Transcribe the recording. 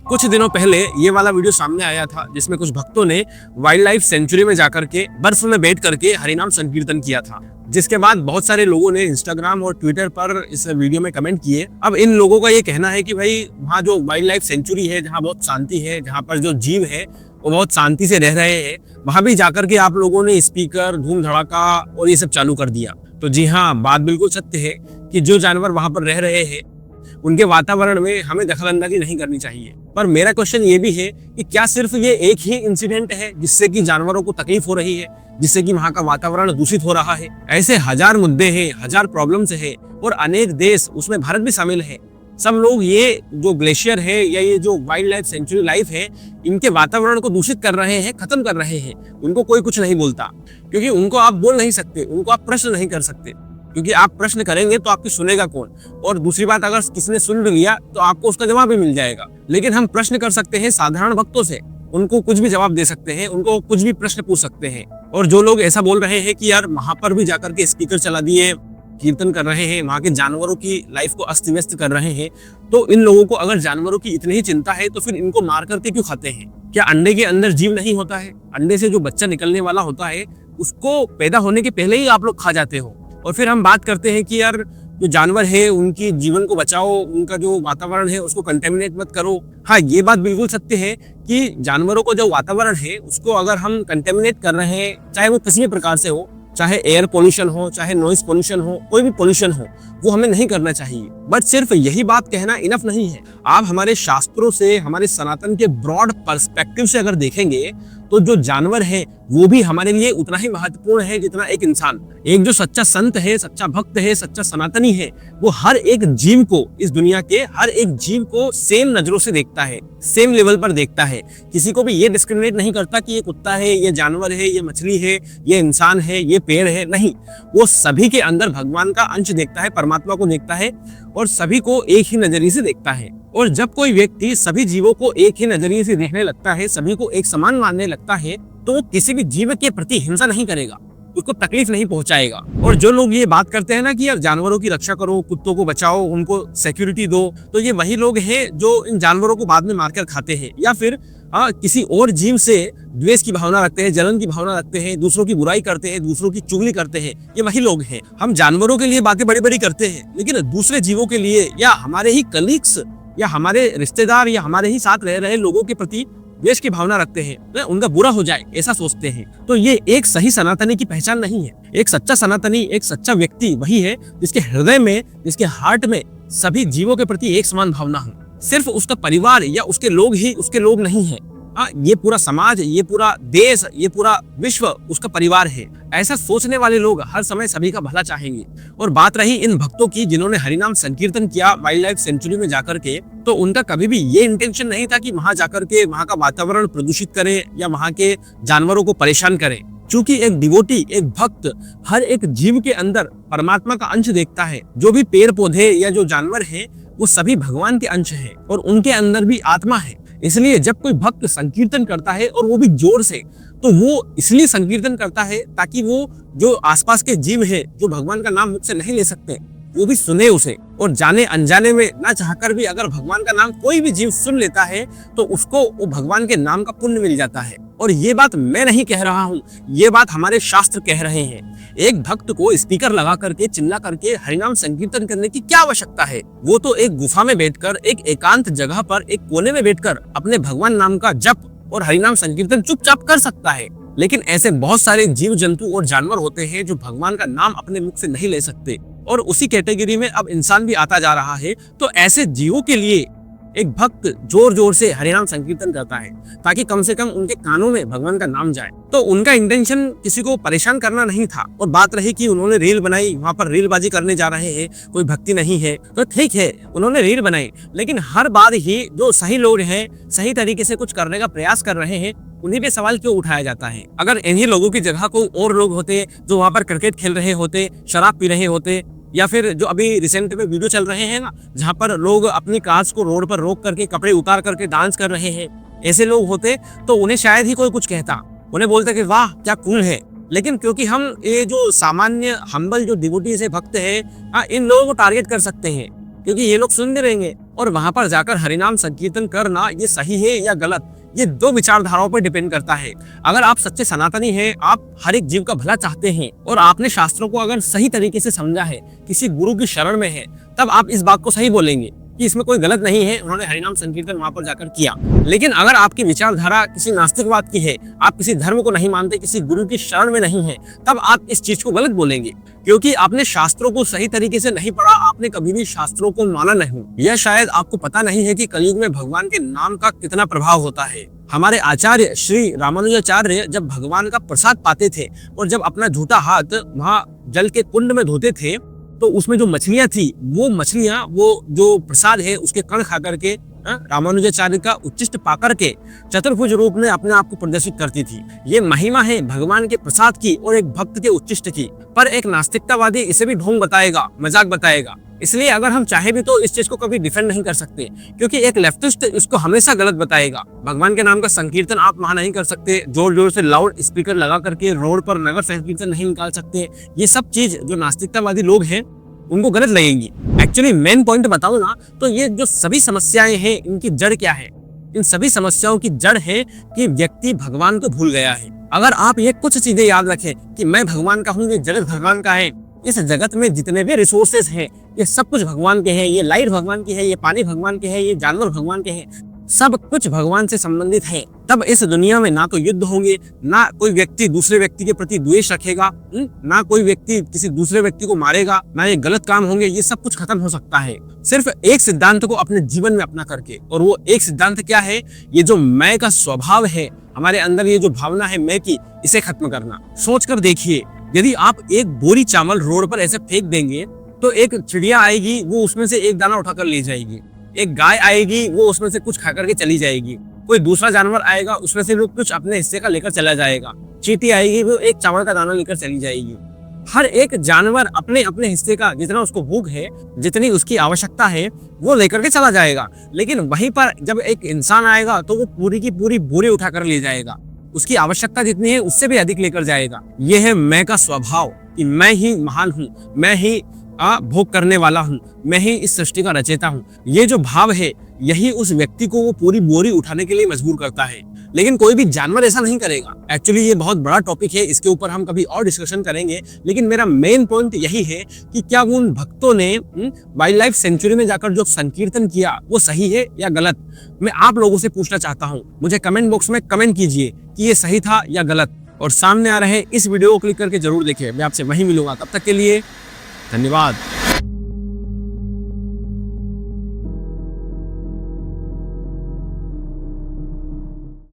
कुछ दिनों पहले ये वाला वीडियो सामने आया था जिसमें कुछ भक्तों ने वाइल्ड लाइफ सेंचुरी में जाकर के बर्फ में बैठ करके हरिनाम संकीर्तन किया था, जिसके बाद बहुत सारे लोगों ने इंस्टाग्राम और ट्विटर पर इस वीडियो में कमेंट किए। अब इन लोगों का ये कहना है कि भाई वहाँ जो वाइल्ड लाइफ सेंचुरी है, जहाँ बहुत शांति है, जहाँ पर जो जीव है वो बहुत शांति से रह रहे हैं, वहां भी जाकर के आप लोगों ने स्पीकर, धूम धड़ाका और ये सब चालू कर दिया। तो जी हाँ, बात बिल्कुल सत्य है कि जो जानवर वहां पर रह रहे हैं उनके वातावरण में हमें दखलंदाजी नहीं करनी चाहिए। पर मेरा क्वेश्चन ये भी है कि क्या सिर्फ ये एक ही इंसिडेंट है जिससे कि जानवरों को तकलीफ हो रही है, जिससे कि वहां का वातावरण दूषित हो रहा है? ऐसे हजार मुद्दे हैं, हजार प्रॉब्लम्स है और अनेक देश, उसमें भारत भी शामिल है। सब लोग ये जो ग्लेशियर है या ये जो वाइल्ड लाइफ सेंचुरी लाइफ है, इनके वातावरण को दूषित कर रहे हैं, खत्म कर रहे हैं। उनको कोई कुछ नहीं बोलता, क्योंकि उनको आप बोल नहीं सकते, उनको आप प्रश्न नहीं कर सकते, क्योंकि आप प्रश्न करेंगे तो आपकी सुनेगा कौन? और दूसरी बात, अगर किसी ने सुन लिया तो आपको उसका जवाब भी मिल जाएगा। लेकिन हम प्रश्न कर सकते हैं साधारण भक्तों से, उनको कुछ भी जवाब दे सकते हैं, उनको कुछ भी प्रश्न पूछ सकते हैं। और जो लोग ऐसा बोल रहे हैं कि यार वहां पर भी जाकर के स्पीकर चला दिए, कीर्तन कर रहे हैं, वहां के जानवरों की लाइफ को अस्त व्यस्त कर रहे हैं, तो इन लोगों को अगर जानवरों की इतनी ही चिंता है तो फिर इनको मार करके क्यों खाते हैं? क्या अंडे के अंदर जीव नहीं होता है? अंडे से जो बच्चा निकलने वाला होता है उसको पैदा होने के पहले ही आप लोग खा जाते हो। और फिर हम बात करते हैं कि यार जो जानवर है उनकी जीवन को बचाओ, उनका जो वातावरण है उसको कंटेमिनेट मत करो। हाँ, ये बात बिल्कुल सत्य है कि जानवरों को जो वातावरण है उसको अगर हम कंटेमिनेट कर रहे हैं, चाहे वो किसी भी प्रकार से हो, चाहे एयर पोल्यूशन हो, चाहे नॉइस पोल्यूशन हो, कोई भी पोल्यूशन हो, वो हमें नहीं करना चाहिए। बट सिर्फ यही बात कहना इनफ नहीं है। आप हमारे शास्त्रों से, हमारे सनातन के ब्रॉड पर्सपेक्टिव से अगर देखेंगे तो जो जानवर है वो भी हमारे लिए उतना ही महत्वपूर्ण है जितना एक इंसान। एक जो सच्चा संत है, सच्चा भक्त है, सच्चा सनातनी है, वो हर एक जीव को, इस दुनिया के हर एक जीव को सेम नजरों से देखता है, सेम लेवल पर देखता है। किसी को भी ये डिस्क्रिमिनेट नहीं करता कि ये कुत्ता है, ये जानवर है, ये मछली है, ये इंसान है, ये पेड़ है। नहीं, वो सभी के अंदर भगवान का अंश देखता है, परमात्मा को देखता है और सभी को एक ही नजरिए से देखता है। और जब कोई व्यक्ति सभी जीवों को एक ही नजरिए से देखने लगता है, सभी को एक समान मानने लगता है, तो वो किसी भी जीव के प्रति हिंसा नहीं करेगा, उसको तकलीफ नहीं पहुंचाएगा। और जो लोग ये बात करते हैं ना कि यार जानवरों की रक्षा करो, कुत्तों को बचाओ, उनको सिक्योरिटी दो, तो ये वही लोग हैं जो इन जानवरों को बाद में मारकर खाते हैं या फिर किसी और जीव से द्वेष की भावना रखते हैं, जलन की भावना रखते हैं, दूसरों की बुराई करते हैं, दूसरों की चुगली करते हैं। ये वही लोग हैं। हम जानवरों के लिए बातें बड़ी बड़ी करते हैं, लेकिन दूसरे जीवों के लिए या हमारे ही कलीग्स या हमारे रिश्तेदार या हमारे ही साथ रह रहे लोगों के प्रति द्वेष की भावना रखते हैं, तो उनका बुरा हो जाए ऐसा सोचते हैं। तो ये एक सही सनातनी की पहचान नहीं है। एक सच्चा सनातनी, एक सच्चा व्यक्ति वही है जिसके हृदय में, जिसके हार्ट में सभी जीवों के प्रति एक समान भावना हो। सिर्फ उसका परिवार या उसके लोग ही उसके लोग नहीं है। ये पूरा समाज, ये पूरा देश, ये पूरा विश्व उसका परिवार है। ऐसा सोचने वाले लोग हर समय सभी का भला चाहेंगे। और बात रही इन भक्तों की जिन्होंने हरिनाम संकीर्तन किया वाइल्ड लाइफ सेंचुरी में जाकर के, तो उनका कभी भी ये इंटेंशन नहीं था कि वहां जाकर के वहां का वातावरण प्रदूषित करें या वहां के जानवरों को परेशान करें। क्योंकि एक डिवोटी, एक भक्त हर एक जीव के अंदर परमात्मा का अंश देखता है। जो भी पेड़ पौधे या जो जानवर है वो सभी भगवान के अंश है और उनके अंदर भी आत्मा है। इसलिए जब कोई भक्त संकीर्तन करता है और वो भी जोर से, तो वो इसलिए संकीर्तन करता है ताकि वो जो आसपास के जीव है, जो भगवान का नाम मुख से नहीं ले सकते, वो भी सुने उसे। और जाने अनजाने में ना चाहकर भी अगर भगवान का नाम कोई भी जीव सुन लेता है तो उसको वो भगवान के नाम का पुण्य मिल जाता है। और ये बात मैं नहीं कह रहा हूँ, ये बात हमारे शास्त्र कह रहे हैं। एक भक्त को स्पीकर लगा करके, चिल्ला करके हरिनाम संकीर्तन करने की क्या आवश्यकता है? वो तो एक गुफा में बैठकर, एक एकांत जगह पर, एक कोने में बैठकर अपने भगवान नाम का जप और हरिनाम संकीर्तन चुपचाप कर सकता है। लेकिन ऐसे बहुत सारे जीव जंतु और जानवर होते हैं जो भगवान का नाम अपने मुख से नहीं ले सकते, और उसी कैटेगरी में अब इंसान भी आता जा रहा है। तो ऐसे जीवों के लिए एक भक्त जोर जोर से हरिनाम संकीर्तन करता है ताकि कम से कम उनके कानों में भगवान का नाम जाए। तो उनका इंटेंशन किसी को परेशान करना नहीं था। और बात रही कि उन्होंने रील बनाई, वहां पर रीलबाजी करने जा रहे हैं, कोई भक्ति नहीं है, तो ठीक है, उन्होंने रील बनाई, लेकिन हर बार ही जो सही लोग हैं, सही तरीके से कुछ करने का प्रयास कर रहे हैं, उन्हीं पे सवाल क्यों उठाया जाता है? अगर इन्हीं लोगों की जगह को और लोग होते जो वहां पर क्रिकेट खेल रहे होते, शराब पी रहे होते, या फिर जो अभी रिसेंट में वीडियो चल रहे हैं ना, जहां पर लोग अपनी कार्स को रोड पर रोक करके कपड़े उतार करके डांस कर रहे हैं, ऐसे लोग होते तो उन्हें शायद ही कोई कुछ कहता, उन्हें बोलते कि वाह क्या कूल है। लेकिन क्योंकि हम ये जो सामान्य हम्बल जो डिवोटी से भक्त है, इन लोगों को टारगेट कर सकते हैं, क्योंकि ये लोग सुनते रहेंगे। और वहां पर जाकर हरिनाम संकीर्तन करना ये सही है या गलत, ये दो विचारधाराओं पर डिपेंड करता है। अगर आप सच्चे सनातनी हैं, आप हर एक जीव का भला चाहते हैं और आपने शास्त्रों को अगर सही तरीके से समझा है, किसी गुरु की शरण में है, तब आप इस बात को सही बोलेंगे कि इसमें कोई गलत नहीं है, उन्होंने हरिनाम संकीर्तन वहां पर जाकर किया। लेकिन अगर आपकी विचारधारा किसी नास्तिकवाद की है, आप किसी धर्म को नहीं मानते, किसी गुरु की शरण में नहीं है, तब आप इस चीज को गलत बोलेंगे, क्योंकि आपने शास्त्रों को सही तरीके से नहीं पढ़ा, आपने कभी भी शास्त्रों को माना नहीं। यह शायद आपको पता नहीं है कि कलयुग में भगवान के नाम का कितना प्रभाव होता है। हमारे आचार्य श्री रामानुजाचार्य जब भगवान का प्रसाद पाते थे और जब अपना झूठा हाथ वहां जल के कुंड में धोते थे, तो उसमें जो मछलियां थी, वो मछलियां वो जो प्रसाद है उसके कण खा करके रामानुजाचार्य का उच्चिष्ट पाकर के चतुर्भुज रूप में अपने आप को प्रदर्शित करती थी। ये महिमा है भगवान के प्रसाद की और एक भक्त के उच्चिष्ट की। पर एक नास्तिकतावादी इसे भी ढोंग बताएगा, मजाक बताएगा। इसलिए अगर हम चाहे भी तो इस चीज को कभी डिफेंड नहीं कर सकते, क्योंकि एक लेफ्टिस्ट इसको हमेशा गलत बताएगा। भगवान के नाम का संकीर्तन आप वहां नहीं कर सकते, जोर जोर से लाउड स्पीकर लगा करके रोड पर नगर संकीर्तन नहीं निकाल सकते। ये सब चीज जो नास्तिकतावादी लोग हैं उनको गलत लगेंगी। एक्चुअली मेन पॉइंट बताऊं ना, तो ये जो सभी समस्याएं हैं, इनकी जड़ क्या है? इन सभी समस्याओं की जड़ है कि व्यक्ति भगवान को भूल गया है। अगर आप ये कुछ चीजें याद रखें कि मैं भगवान का हूँ, ये जगत भगवान का है, इस जगत में जितने भी रिसोर्सेस हैं ये सब कुछ भगवान के हैं, ये लाइट भगवान की है, ये पानी भगवान के है, ये जानवर भगवान के हैं, सब कुछ भगवान से संबंधित है। तब इस दुनिया में ना तो युद्ध होंगे, ना कोई व्यक्ति दूसरे व्यक्ति के प्रति द्वेष रखेगा, ना कोई व्यक्ति किसी दूसरे व्यक्ति को मारेगा, ना ये गलत काम होंगे। ये सब कुछ खत्म हो सकता है सिर्फ एक सिद्धांत को अपने जीवन में अपना करके। और वो एक सिद्धांत क्या है? ये जो मैं का स्वभाव है हमारे अंदर, ये जो भावना है मैं की, इसे खत्म करना। सोच कर देखिए, यदि आप एक बोरी चावल रोड पर ऐसे फेंक देंगे तो एक चिड़िया आएगी, वो उसमें से एक दाना उठाकर ले जाएगी। एक गाय आएगी, वो उसमें से कुछ खा करके चली जाएगी। कोई दूसरा जानवर आएगा, उसमें से वो कुछ अपने हिस्से का लेकर चला जाएगा। चींटी आएगी, वो एक चावल का दाना लेकर चली जाएगी। हर एक जानवर अपने अपने हिस्से का, जितना उसको भूख है, जितनी उसकी आवश्यकता है, वो लेकर के चला जाएगा। लेकिन वहीं पर जब एक इंसान आएगा तो वो पूरी की पूरी बोरी उठाकर ले जाएगा। उसकी आवश्यकता जितनी है उससे भी अधिक लेकर जाएगा। यह है मैं का स्वभाव कि मैं ही महान हूँ, मैं ही भोग करने वाला हूँ, मैं ही इस सृष्टि का रचयिता हूँ। ये जो भाव है, यही उस व्यक्ति को वो पूरी बोरी उठाने के लिए मजबूर करता है। लेकिन कोई भी जानवर ऐसा नहीं करेगा। एक्चुअली ये बहुत बड़ा टॉपिक है, इसके ऊपर हम कभी और डिस्कशन करेंगे। लेकिन मेरा मेन पॉइंट यही है कि क्या उन भक्तों ने वाइल्ड लाइफ सेंचुरी में जाकर जो संकीर्तन किया वो सही है या गलत? मैं आप लोगों से पूछना चाहता हूँ। मुझे कमेंट बॉक्स में कमेंट कीजिए कि ये सही था या गलत। और सामने आ रहे इस वीडियो को क्लिक करके जरूर देखिए। मैं आपसे वहीं मिलूंगा। तब तक के लिए धन्यवाद।